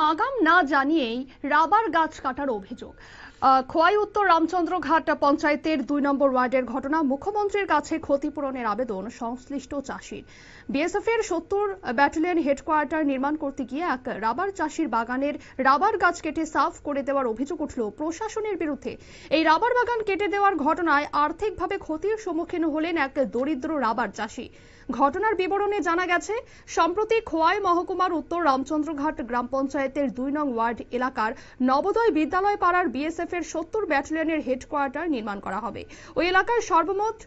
আগাম না জানিয়েই রাবার গাছ কাটার অভিযোগ। খোয়াই উত্তর রামচন্দ্রঘাট পঞ্চায়েতের 2 নম্বর ওয়ার্ডের ঘটনা। মুখ্যমন্ত্রীর কাছে ক্ষতিপূরণের আবেদন সংশ্লিষ্ট চাষীর। বিএসএফ এর 70 ব্যাটালিয়ন হেডকোয়ার্টার নির্মাণ করতে গিয়ে এক রাবার চাষীর বাগানের রাবার গাছ কেটে সাফ করে দেওয়ার অভিযোগ উঠল প্রশাসনের বিরুদ্ধে। এই রাবার বাগান কেটে দেওয়ার ঘটনায় আর্থিকভাবে ক্ষতির সম্মুখীন হলেন এক দরিদ্র রাবার চাষী। ঘটনার বিবরণে জানা গেছে, সম্প্রতি খোয়াই মহকুমার উত্তর রামচন্দ্রঘাট গ্রাম পঞ্চায়েতের 2 নং ওয়ার্ড এলাকার নবোদয় বিদ্যালয় পাড়ার বিএসএফ এর 70 ব্যাটালিয়নের হেডকোয়ার্টার নির্মাণ করা হবে। ওই এলাকায় সর্বমোট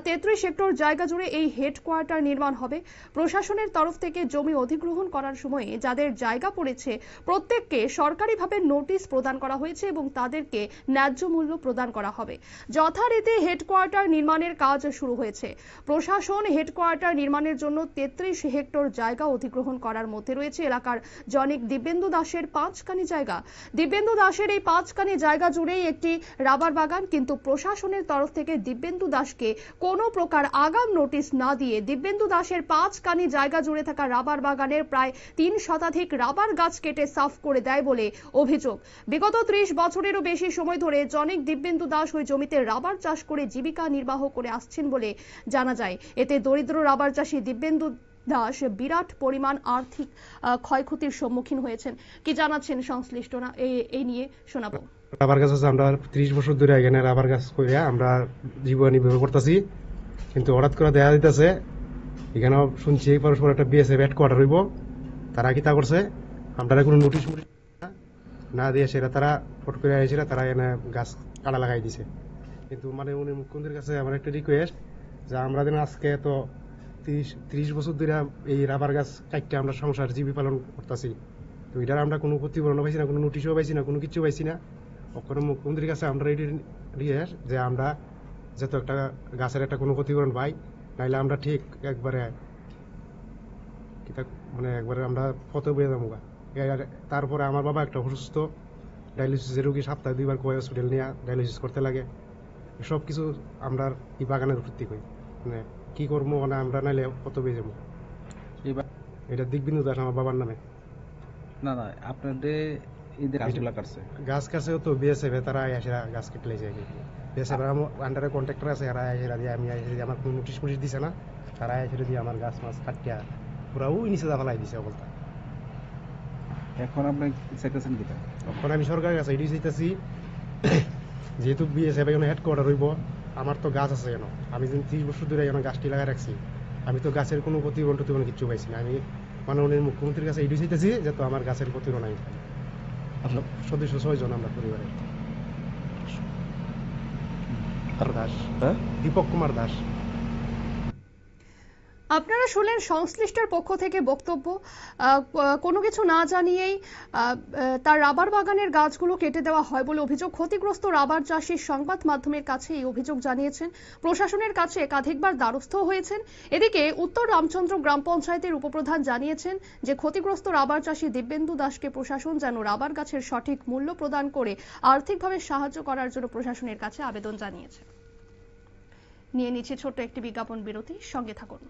33 হেক্টর জায়গা জুড়ে এই হেডকোয়ার্টার নির্মাণ হবে। প্রশাসনের তরফ থেকে জমি অধিগ্রহণ করার সময়ে যাদের জায়গা পড়েছে প্রত্যেককে সরকারিভাবে নোটিশ প্রদান করা হয়েছে এবং তাদেরকে ন্যায্য মূল্য প্রদান করা হবে। যথারীতি হেডকোয়ার্টার নির্মাণের কাজ শুরু হয়েছে। প্রশাসন হেডকোয়ার্টার নির্মাণের জন্য 33 হেক্টর জায়গা অধিগ্রহণ করার মধ্যে রয়েছে এলাকার জনিক দিব্যেন্দু দাসের 5 কানি জায়গা। দিব্যেন্দু দাসের এই 5 কানি জায়গা জুড়েই একটি রাবার বাগান, কিন্তু প্রশাসনের তরফ থেকে দিব্যেন্দু দাসকে কোনো প্রকার আগাম নোটিশ না দিয়ে দিব্যেন্দু দাসের 5 কানি জায়গা জুড়ে থাকা রাবার বাগানের প্রায় 3 শতাধিক রাবার গাছ কেটে সাফ করে দেয় বলে অভিযোগ। বিগত 30 বছরেরও বেশি সময় ধরে জনিক দিব্যেন্দু দাস ওই জমিতে রাবার চাষ করে জীবিকা নির্বাহ করে আসছেন বলে জানা যায়। এতে দরিদ্র রাবার চাষী দিব্যেন্দু দাস বিরাট পরিমাণ আর্থিক ক্ষয়ক্ষতির সম্মুখীন হয়েছেন। কি জানাচ্ছেন সংশ্লিষ্টরা এই নিয়ে শোনাবো। রাবার গাছ আছে, আমরা 30 বছর ধরে এখানে রাবার গাছ করে আমরা জীবন নির্বাহ করতেছি, কিন্তু হঠাৎ করে দেখা দিতেছে এখানে শুনছি পরস্পর একটা বিএসএফ হেডকোয়ার্টার হইব। তারা কি তা করছে, আমরা কোনো নোটিশ না দিয়ে সেটা তারা ফট করে আসছিল, তারা এখানে গাছ কাটা লাগাই দিছে। কিন্তু মানে উনি মুখ্যমন্ত্রীর কাছে আমার একটা রিকোয়েস্ট যে আমরা যেন আজকে তো 30 বছর ধরে এই রাবার গাছ কাটতে আমরা সংসার জীবী পালন করতেছি, তো এটার আমরা কোনো ক্ষতিপূরণ পাইছি না, কোনো নোটিশও পাইছি না, কোনো কিছু পাইছি না। ওখানে মুখ্যমন্ত্রীর কাছে আমরা রিকোয়েস্ট যে আমরা যত একটা গাছের একটা কোনো ক্ষতিপূরণ পাই, নাইলে আমরা ঠিক একবারে মানে একবারে আমরা ফটো বেয়ে যাবো। তারপরে আমার বাবা একটা অসুস্থ, ডায়ালিসিসের রোগী, সপ্তাহে 2 বার কোয়াই হসপিটাল নিয়ে ডায়ালিসিস করতে লাগে। সব কিছু আমরা এই বাগানের ভিত্তি করি, মানে কি করবো, মানে আমরা নাইলে কত বেয়ে যাবো। এটা দিকবিন্দু দাস আমার বাবার নামে। না না, আপনাদের গাছ কাছেও তো বিএসএফ তারা এসে গাছ কেটে লেগেছে। বিএসএফ আন্ডারে কন্ট্রাক্টর আছে, এরা এসে দিয়ে আমি এসে আমার কোনো নোটিশ ফোটিশ দিছে না, তারা এসে দিয়ে আমার গাছ মাছ কাটিয়া পুরা ওই নিচে ফেলাই দিছে বলতা। এখন আপনি চাইতেছেন কি? এখন আমি সরকারের কাছে এটি চাইতেছি, যেহেতু বিএসএফ এখানে হেডকোয়ার্টার হইব, আমার তো গাছ আছে কেন, আমি যদি 30 বছর ধরে এখানে গাছটি লাগাই রাখছি, আমি তো গাছের কোনো প্রতিবন্ধ কিছু পাইছি না। আমি মাননীয় মুখ্যমন্ত্রীর কাছে এটি চাইতেছি যে তো আমার গাছের প্রতিবন্ধ নাই। সদস্য 6 জন আমরা পরিবারের। দাস, দীপক কুমার দাস। আপনারা শুনলেন সংশ্লিষ্টের পক্ষ থেকে বক্তব্য। কোনো কিছু না জানিয়েই তার রাবার বাগানের গাছগুলো কেটে দেওয়া হয় বলে অভিযোগ। ক্ষতিগ্রস্ত রাবার চাষী সংবাদ মাধ্যমের কাছে এই অভিযোগ জানিয়েছেন, প্রশাসনের কাছে একাধিকবার দ্বারস্থ হয়েছেন। এদিকে উত্তর রামচন্দ্র গ্রাম পঞ্চায়েতের উপপ্রধান জানিয়েছেন যে ক্ষতিগ্রস্ত রাবার চাষী দিব্যেন্দু দাসকে প্রশাসন যেন রাবার গাছের সঠিক মূল্য প্রদান করে আর্থিকভাবে সাহায্য করার জন্য প্রশাসনের কাছে আবেদন জানিয়েছে। নিয়ে নিচ্ছে ছোট্ট একটি বিজ্ঞাপন বিরতি, সঙ্গে থাকুন।